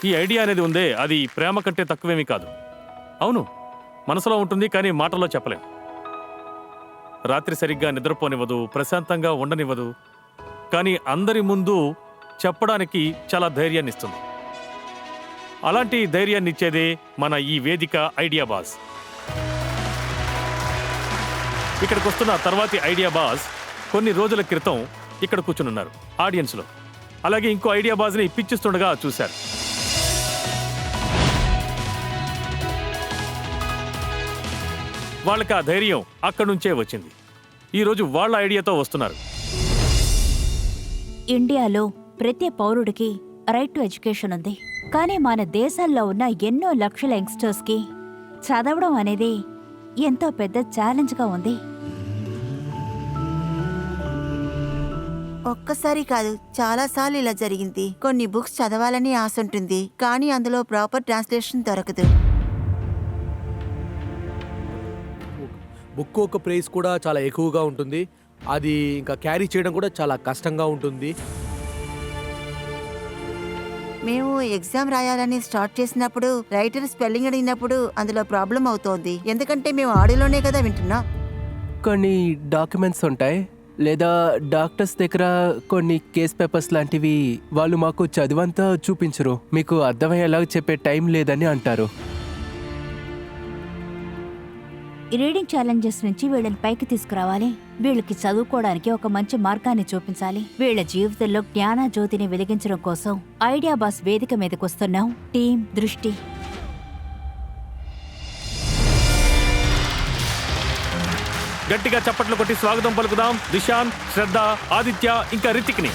ఈ ఐడియా అనేది ఉందే, అది ప్రేమ కంటే తక్కువేమీ కాదు. అవును, మనసులో ఉంటుంది, కానీ మాటల్లో చెప్పలేం. రాత్రి సరిగ్గా నిద్రపోనివ్వదు, ప్రశాంతంగా ఉండనివ్వదు, కానీ అందరి ముందు చెప్పడానికి చాలా ధైర్యాన్ని ఇస్తుంది. అలాంటి ధైర్యాన్ని ఇచ్చేదే మన ఈ వేదిక ఐడియా బాస్. ఇక్కడికి వస్తున్న తర్వాతి ఐడియా బాస్ కొన్ని రోజుల క్రితం ఇక్కడ కూర్చునున్నారు ఆడియన్స్లో. అలాగే ఇంకో ఐడియా బాస్ని పిచ్చిస్తుండగా చూశారు. వాళ్ళకి ఆ ధైర్యం అక్కడి నుంచే వచ్చింది. ఈరోజు వాళ్ళ ఐడియాతో వస్తున్నారు. ఇండియాలో ప్రతి పౌరుడికి రైట్ టు ఎడ్యుకేషన్ ఉంది. కానీ మన దేశంలో ఉన్న ఎన్నో లక్షల యంగ్స్టర్స్కి చదవడం అనేది ఎంతో పెద్ద ఛాలెంజ్గా ఉంది. ఒక్కసారి కాదు, చాలాసార్లు ఇలా జరిగింది. కొన్ని బుక్స్ చదవాలని ఆశ ఉంటుంది, కానీ అందులో ప్రాపర్ ట్రాన్స్లేషన్ దొరకదు. బుక్ ఒక ప్రైస్ కూడా చాలా ఎక్కువగా ఉంటుంది. అది ఇంకా క్యారీ చేయడం కూడా చాలా కష్టంగా ఉంటుంది. మేము ఎగ్జామ్ రాయాలని స్టార్ట్ చేసినప్పుడు రైటర్ స్పెల్లింగ్ అడిగినప్పుడు అందులో ప్రాబ్లం అవుతోంది. ఎందుకంటే మేము ఆడియోలోనే కదా వింటున్నాం. కొన్ని డాక్యుమెంట్స్ ఉంటాయి, లేదా డాక్టర్స్ దగ్గర కొన్ని కేస్ పేపర్స్ లాంటివి వాళ్ళు మాకు చదివంతా చూపించరు. మీకు అర్థమయ్యేలాగా చెప్పే టైం లేదని అంటారు. రీడింగ్ ఛాలెంజెస్ నుంచి వీళ్ళని పైకి తీసుకురావాలి. వీళ్ళకి చదువుకోవడానికి ఒక మంచి మార్గాన్ని చూపించాలి. వీళ్ళ జీవితంలో జ్ఞాన జ్యోతిని వెలిగించడం కోసం ఐడియా బాస్ వేదిక మీదకి వస్తున్నాం. టీం దృష్టి. గట్టిగా చప్పట్లు కొట్టి స్వాగతం పలుకుదాం దిశాన్, శ్రద్ధ, ఆదిత్య ఇంకా రితిక్ని.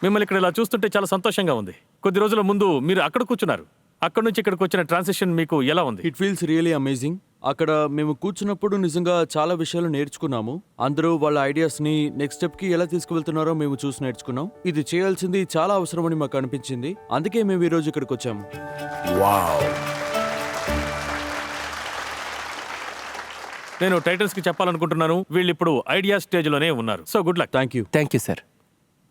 మిమ్మల్ని ఇక్కడ ఇలా చూస్తుంటే చాలా సంతోషంగా ఉంది. కొద్ది రోజుల ముందు మీరు అక్కడ కూర్చున్నారు. అక్కడ నుంచి ఇక్కడికి వచ్చిన ట్రాన్సిషన్ మీకు ఎలా ఉంది? It feels really amazing. అక్కడ మేము కూర్చున్నప్పుడు నిజంగా చాలా విషయాలు నేర్చుకున్నాము. అందరూ వాళ్ళ ఐడియాస్ని నెక్స్ట్ స్టెప్కి ఎలా తీసుకువెళ్తున్నారో మేము చూసి నేర్చుకున్నాం. ఇది చేయాల్సింది చాలా అవసరమని మాకు అనిపించింది. అందుకే మేము ఈరోజు ఇక్కడికి వచ్చాము. నేను టైటన్స్కి చెప్పాలనుకుంటున్నాను, వీళ్ళు ఇప్పుడు ఐడియా స్టేజ్లోనే ఉన్నారు. So good luck. Thank you. Thank you sir.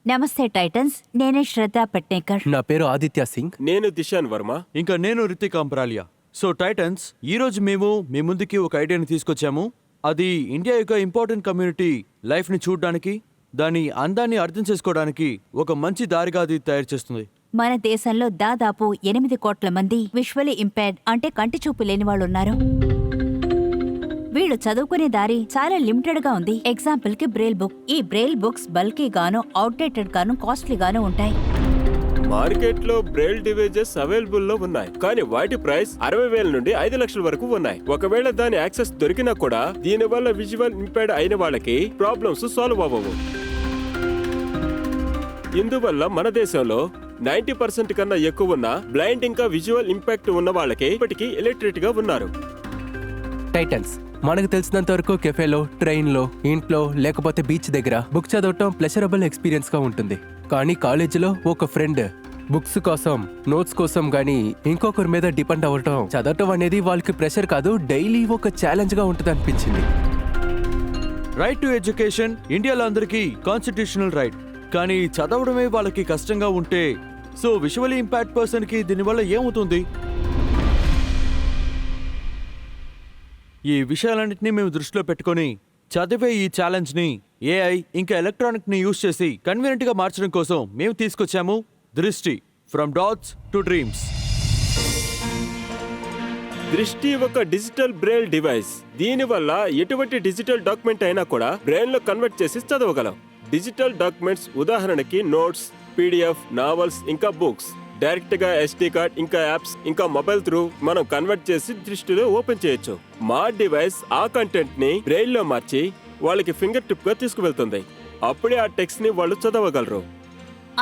నమస్తే టైటన్స్, నేనే శ్రద్ధ పట్నేకర్. నా పేరు ఆదిత్య సింగ్. నేను దిశాన్ వర్మ. ఇంకా నేను రితిక్ అంప్రాలియా. సో టైటన్స్, ఈ రోజు మేము మీ ముందుకి ఒక ఐడియాని తీసుకొచ్చాము. అది ఇండియా యొక్క ఇంపార్టెంట్ కమ్యూనిటీ లైఫ్ని చూడడానికి, దాని అందాన్ని అర్థం చేసుకోవడానికి ఒక మంచి దారిగా అది తయారు చేస్తుంది. మన దేశంలో దాదాపు 8 కోట్ల మంది విజువల్లీ ఇంపైర్డ్ అంటే కంటి చూపు లేని వాళ్ళు ఉన్నారు. వీళ్ళు చదువుకునే దారి చాలా లిమిటెడ్ గా ఉంది. ఎగ్జాంపుల్ కి బ్రెయిల్ బుక్. ఈ బ్రెయిల్ బుక్స్ బల్కీ గాను, అవుట్డేటెడ్ గాను, కాస్ట్లీ గాను ఉంటాయి. మార్కెట్ లో బ్రెయిల్ డివైజెస్ అవైలబుల్ లో ఉన్నాయి, కానీ వాటి ప్రైస్ 60,000 నుండి 5 లక్షల వరకు ఉన్నాయి. ఒకవేళ దాని యాక్సెస్ దొరికినా కూడా దీని వల్ల విజువల్ ఇంపైర్డ్ అయిన వాళ్ళకి ప్రాబ్లమ్స్ సాల్వ్ అవ్వవు. ఇందువల్ల మన దేశంలో 90% కన్నా ఎక్కువ ఉన్న బ్లైండ్ ఇంకా విజువల్ ఇంపాక్ట్ ఉన్న వాళ్ళకి ఇప్పటికీ ఎలిటరేట్ గా ఉన్నారు. టైటన్స్, మనకు తెలిసినంత వరకు కెఫేలో, ట్రైన్లో, ఇంట్లో లేకపోతే బీచ్ దగ్గర బుక్ చదవటం ప్లెజరబుల్ ఎక్స్పీరియన్స్ గా ఉంటుంది. కానీ కాలేజీలో ఒక ఫ్రెండ్ బుక్స్ కోసం, నోట్స్ కోసం గానీ ఇంకొకరి మీద డిపెండ్ అవ్వటం, చదవటం అనేది వాళ్ళకి ప్రెషర్ కాదు, డైలీ ఒక ఛాలెంజ్ గా ఉంటుంది అనిపించింది. రైట్ టు ఎడ్యుకేషన్ ఇండియాలో అందరికీ కాన్స్టిట్యూషనల్ రైట్. కానీ చదవడమే వాళ్ళకి కష్టంగా ఉంటే, సో విజువల్లీ ఇంపాక్ట్ పర్సన్ కి దీనివల్ల ఏమవుతుంది? ఈ విషయాలన్నింటినీ మేము దృష్టిలో పెట్టుకొని చదివే ఈ ఛాలెంజ్ని ఏఐ ఇంకా ఎలక్ట్రానిక్ ని యూజ్ చేసి కన్వీనియంట్ గా మార్చడం కోసం మేము తీసుకొచ్చాము దృష్టి, ఫ్రమ్ డాట్స్ టు డ్రీమ్స్. దృష్టి ఒక డిజిటల్ బ్రెయిల్ డివైస్. దీని వల్ల ఎటువంటి డిజిటల్ డాక్యుమెంట్ అయినా కూడా బ్రెయిన్ లో కన్వర్ట్ చేసి చదవగలం. డిజిటల్ డాక్యుమెంట్స్ ఉదాహరణకి నోట్స్, పీడిఎఫ్, నావల్స్ ఇంకా బుక్స్ డైరెక్ట్ గా SD కార్డ్ ఇంకా యాప్స్ ఇంకా మొబైల్ త్రూ మనం కన్వర్ట్ చేసి దృష్టిలో ఓపెన్ చేయొచ్చు. మా డివైస్ ఆ కంటెంట్ ని బ్రెయిల్ లో మార్చి వాళ్ళకి ఫింగర్ టిప్ గా తీసుకువెళ్తుంది. అప్పుడే ఆ టెక్స్ట్ ని వాళ్ళు చదవగలరు.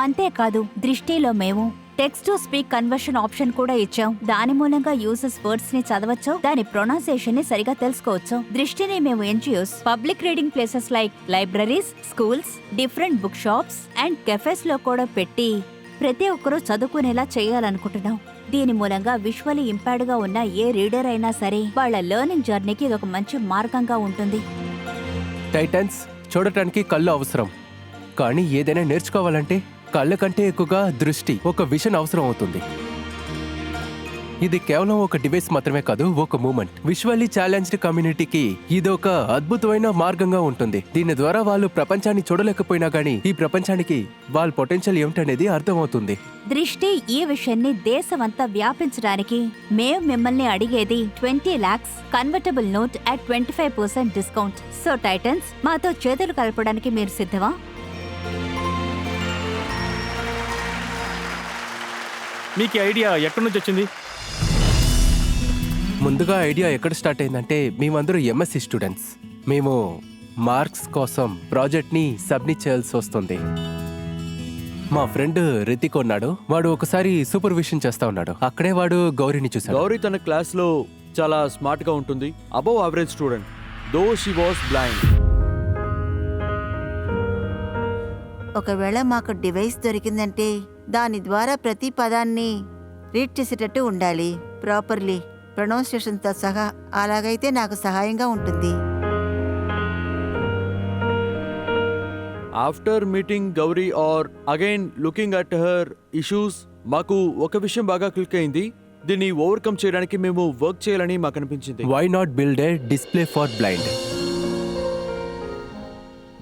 అంతేకాదు, దృష్టిలో మేము text to speak conversion option కూడా ఇచ్చాం. దాని మూలంగా యూజర్స్ వర్డ్స్ ని చదవచ్చు, దాని ప్రొనౌన్సియేషన్ ని సరిగా తెలుసుకోవచ్చు. దృష్టిని మేము NGOs, public reading places like libraries, schools, different book shops and cafes లో కూడా పెట్టి ప్రతి ఒక్కరూ చదువుకునేలా చేయాలనుకుంటున్నాం. దీని మూలంగా విజువల్లీ ఇంపైర్డ్ గా ఉన్న ఏ రీడర్ అయినా సరే వాళ్ళ లెర్నింగ్ జర్నీకి ఇది ఒక మంచి మార్గంగా ఉంటుంది. టైటన్స్, చూడటానికి కళ్ళు అవసరం, కానీ ఏదైనా నేర్చుకోవాలంటే కళ్ళ కంటే ఎక్కువగా దృష్టి, ఒక విజన్ అవసరం అవుతుంది. ఇది కేవలం ఒక డివైస్ మాత్రమే కాదు, ఒక మూమెంట్. విజువల్లీ ఛాలెంజ్డ్ కమ్యూనిటీకి ఇది ఒక అద్భుతమైన మార్గంగా ఉంటుంది. దీని ద్వారా వాళ్ళు ప్రపంచాన్ని చూడలేకపోయినా గానీ ఈ ప్రపంచానికి వాళ్ళ పొటెన్షియల్ ఏమిటనేది అర్థమవుతుంది. దృష్టి ఈ విషయాన్ని దేశమంతా వ్యాపించడానికి మేము మిమ్మల్ని అడిగేది 20 lakhs convertible note at 25% discount. So Titans, మాతో చేతులు కలపడానికి మీరు సిద్ధమా? మీకు ఈ ఐడియా ఎక్కడి నుంచి వచ్చింది? ముందుగా ఐడియా ఎక్కడ స్టార్ట్ అయిందంటే, మేమందరూ ఎంఎస్సి స్టూడెంట్స్. మేము మార్క్స్ కోసం ప్రాజెక్ట్ని సబ్మిట్ చేయాల్సి వస్తుంది. మా ఫ్రెండ్ రితిక్ ఉన్నాడు, వాడు ఒకసారి సూపర్విజన్ చేస్తా ఉన్నాడు. అక్కడే వాడు గౌరీని చూశాడు. గౌరీ తన క్లాస్లో చాలా స్మార్ట్గా ఉంటుంది, above average student, though she was blind. ఒకవేళ మాకు డివైస్ దొరికిందంటే దాని ద్వారా ప్రతి పదాన్ని రీడ్ చేసేటట్టు ఉండాలి, ప్రాపర్లీ ప్రొనౌన్సియేషన్తో సహా. అలాగైతే నాకు సహాయంగా ఉంటుంది. After meeting Gauri are again looking at her issues, మాకు ఒక విషయం బాగా క్లిక్ అయింది. దీన్ని ఓవర్కమ్ చేయడానికి మేము వర్క్ చేయాలని మాకు అనిపించింది. Why not build a display for blind?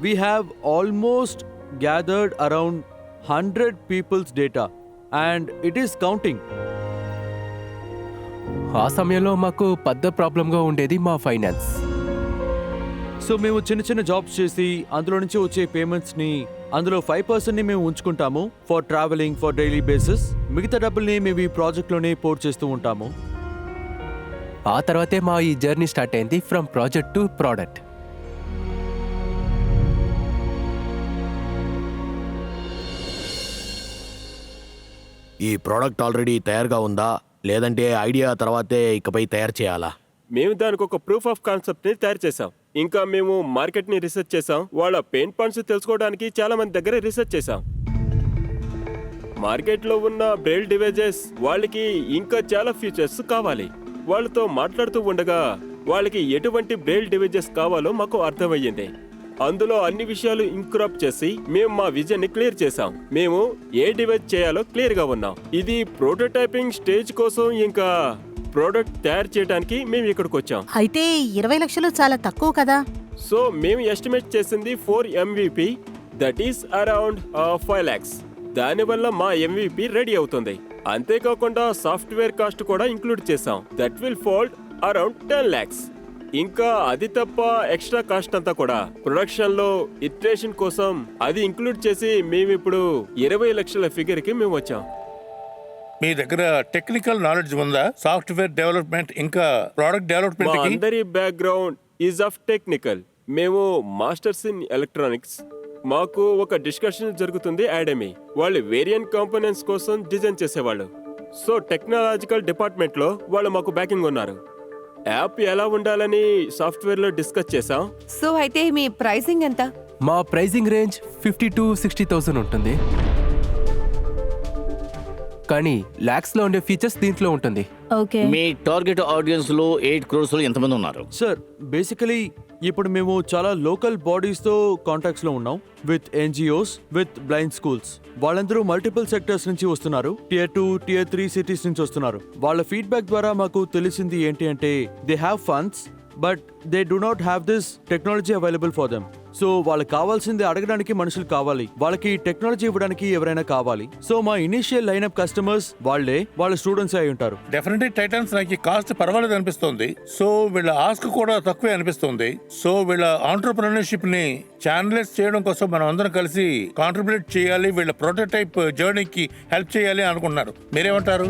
We have almost gathered around 100 people's data and it is counting. ఆ సమయంలో మాకు పెద్ద ప్రాబ్లంగా ఉండేది మా ఫైనాన్స్. సో మేము చిన్న చిన్న జాబ్స్ చేసి అందులో నుంచి వచ్చే పేమెంట్స్ని అందులో 5%ని మేము ఉంచుకుంటాము for travelling for daily basis. మిగతా డబ్బుల్ని మేము ఈ ప్రాజెక్ట్లోనే పోర్ట్ చేస్తూ ఉంటాము. ఆ తర్వాతే మా ఈ జర్నీ స్టార్ట్ అయింది, ఫ్రమ్ ప్రాజెక్ట్ టు ప్రోడక్ట్. ఈ ప్రోడక్ట్ ఆల్రెడీ తయారుగా ఉందా, లేదంటే ఐడియా తర్వాతే ఇకపై తయారు చేయాలా? మేము దానికి ఒక ప్రూఫ్ ఆఫ్ కాన్సెప్ట్ ని తయారు చేసాం. ఇంకా మేము మార్కెట్ ని రీసెర్చ్ చేసాం. వాళ్ళ పెయిన్ పాయింట్స్ తెలుసుకోవడానికి చాలా మంది దగ్గర రీసెర్చ్ చేసాం. మార్కెట్ లో ఉన్న బ్రెయిల్ డివైజెస్ వాళ్ళకి ఇంకా చాలా ఫీచర్స్ కావాలి. వాళ్ళతో మాట్లాడుతూ ఉండగా వాళ్ళకి ఎటువంటి బ్రెయిల్ డివైజెస్ కావాలో మాకు అర్థమయ్యింది. అందులో అన్ని విషయాలు ఇంక్రాప్ చేసి మేము మా విజన్ ని క్లియర్ చేసాం. మేము ఏ డివైస్ చేయాలో క్లియర్ గా ఉన్నాం. ఇది ప్రోటోటైపింగ్ స్టేజ్ కోసం ఇంకా ప్రోడక్ట్ తయారు చేయడానికి మేము ఇక్కడికి వచ్చాం. అయితే 20 లక్షలు చాలా తక్కువ కదా? సో మేము ఎస్టిమేట్ చేసింది 4 MVP, that is around 5 lakhs. దానివల్ల మా MVP రెడీ అవుతుంది. అంతేకాకుండా సాఫ్ట్వేర్ కాస్ట్ కూడా ఇంక్లూడ్ చేసాం, that will fall around 10 lakhs. ఇంకా అది తప్ప ఎక్స్ట్రా కాస్ట్ అంతా కూడా ప్రొడక్షన్ లో ఇటరేషన్ కోసం అది ఇంక్లూడ్ చేసి మేము ఇప్పుడు 20 లక్షల ఫిగర్ కి మేము వచ్చాం. మీ దగ్గర టెక్నికల్ నాలెడ్జ్ ఉందా? సాఫ్ట్వేర్ డెవలప్మెంట్ ఇంకా ప్రోడక్ట్ మా డెవలప్మెంట్ కి? అందరి బ్యాక్గ్రౌండ్ ఈజ్ ఆఫ్ టెక్నికల్. మేము మాస్టర్స్ ఇన్ ఎలక్ట్రానిక్స్. మాకు ఒక డిస్కషన్ జరుగుతుంది అకాడమీ. వాళ్ళు వేరియంట్ కాంపోనెంట్స్ కోసం డిజైన్ చేసేవాళ్ళు. సో టెక్నాలజికల్ డిపార్ట్మెంట్ లో వాళ్ళు మాకు బ్యాకింగ్ ఉన్నారు. యాప్ ఎలా ఉండాలని సాఫ్ట్వేర్ లో డిస్కస్ చేసాం. సో అయితే మీ ప్రైసింగ్ ఎంత? మా ప్రైజింగ్ రేంజ్ 50 to 60,000 ఉంటుంది, కానీ లాక్స్ లో ఉండే ఫీచర్స్ దీంట్లో ఉంటుంది. ఓకే. మీ టార్గెట్ ఆడియన్స్ లో 8 crores ఎంతమంది ఉన్నారు? సార్ బేసికలీ ఇప్పుడు మేము చాలా లోకల్ బాడీస్తో కాంటాక్ట్స్లో ఉన్నాం, with NGOs, with blind schools. వాళ్ళందరూ మల్టిపుల్ సెక్టర్స్ నుంచి వస్తున్నారు, Tier 2, Tier 3 సిటీస్ నుంచి వస్తున్నారు. వాళ్ళ ఫీడ్బ్యాక్ ద్వారా మాకు తెలిసింది ఏంటి అంటే, they have funds but they do not have this technology available for them. So వాళ్ళకి కావాల్సింది అడగడానికి మనుషులు కావాలి, వాళ్ళకి టెక్నాలజీ ఇవ్వడానికి ఎవరైనా కావాలి. సో మా ఇనిషియల్ లైనప్ కస్టమర్స్ వాళ్ళే, వాళ్ళ స్టూడెంట్స్ అయి ఉంటారు. డెఫినెట్లీ టైటన్స్ నాకు కాస్ట్ పర్వాలేదు అనిపిస్తుంది. సో వీళ్ళ ఆస్క్ కూడా తక్కువే అనిపిస్తుంది. సో వీళ్ళ ఆంటర్ప్రెన్యూర్షిప్ ని ఛానలైజ్ చేయడం కోసం మనం అందరం కలిసి కాంట్రిబ్యూట్ చేయాలి, వీళ్ళ ప్రోటోటైప్ జర్నీకి హెల్ప్ చేయాలి అనుకుంటున్నారు. మీరేమంటారు?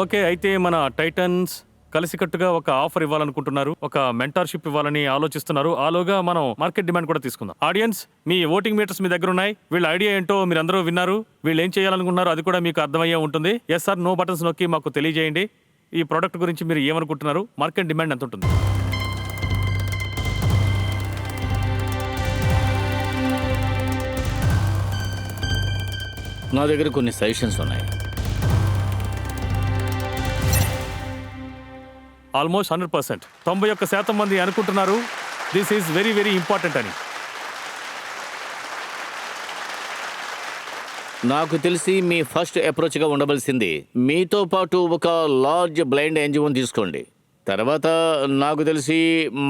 ఓకే, అయితే మన టైటన్స్ కలిసికట్టుగా ఒక ఆఫర్ ఇవ్వాలనుకుంటున్నారు, ఒక మెంటార్షిప్ ఇవ్వాలని ఆలోచిస్తున్నారు. ఆలోగా మనం మార్కెట్ డిమాండ్ కూడా తీసుకుందాం. ఆడియన్స్, మీ ఓటింగ్ మీటర్స్ మీ దగ్గర ఉన్నాయి. వీళ్ళ ఐడియా ఏంటో మీరు అందరూ విన్నారు. వీళ్ళు ఏం చేయాలనుకుంటున్నారు అది కూడా మీకు అర్థమయ్యే ఉంటుంది. ఎస్ సార్, నో బటన్స్ నొక్కి మాకు తెలియజేయండి. ఈ ప్రోడక్ట్ గురించి మీరు ఏమనుకుంటున్నారు? మార్కెట్ డిమాండ్ ఎంత ఉంటుంది? నా దగ్గర కొన్ని సజెషన్స్ ఉన్నాయి. ఆల్మోస్ట్ 100%. 91% మంది అనుకుంటున్నారు this is very very important అని. నాకు తెలిసి మీ ఫస్ట్ అప్రోచ్గా ఉండవలసింది మీతో పాటు ఒక లార్జ్ బ్లైండ్ ఎన్జిఓని తీసుకోండి. తర్వాత నాకు తెలిసి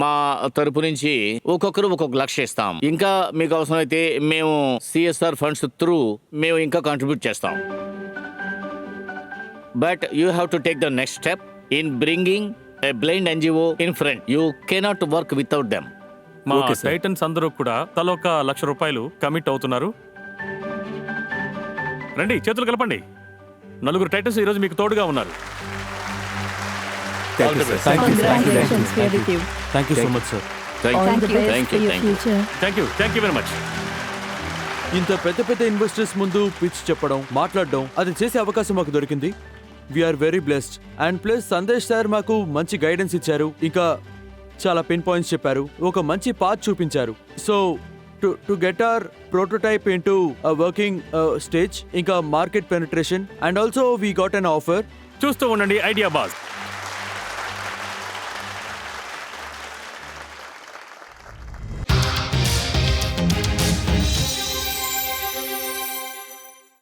మా తరపు నుంచి ఒక్కొక్కరు ఒక్కొక్క లక్ష ఇస్తాం. ఇంకా మీకు అవసరమైతే మేము సిఎస్ఆర్ ఫండ్స్ త్రూ మేము ఇంకా కాంట్రిబ్యూట్ చేస్తాం. But you have to take the next step in bringing a blind NGO in front. You cannot work without them. మా టైటన్స్ అందరూ కూడా తల ఒక ₹1,00,000 కమిట్ అవుతున్నారు. రండి, చేతులు కలపండి. 4 టైటన్స్ ఈరోజు మీకు తోడుగా ఉన్నారు. Thank you so much sir. Thank you very much. ఇంత పెద్ద పెద్ద ఇన్వెస్టర్స్ ముందు పిచ్ చెప్పడం, మాట్లాడడం, అది చేసే అవకాశం మాకు దొరికింది. We are very blessed. And plus Sandesh sir మాకు మంచి గైడెన్స్ ఇచ్చారు. ఇంకా చాలా పిన్ పాయింట్స్ చెప్పారు, ఒక మంచి పాత్ చూపించారు. So to get our prototype into working stage, ఇంకా market penetration, and also we got an offer. చూస్తూ ఉండండి ఐడియా బాస్.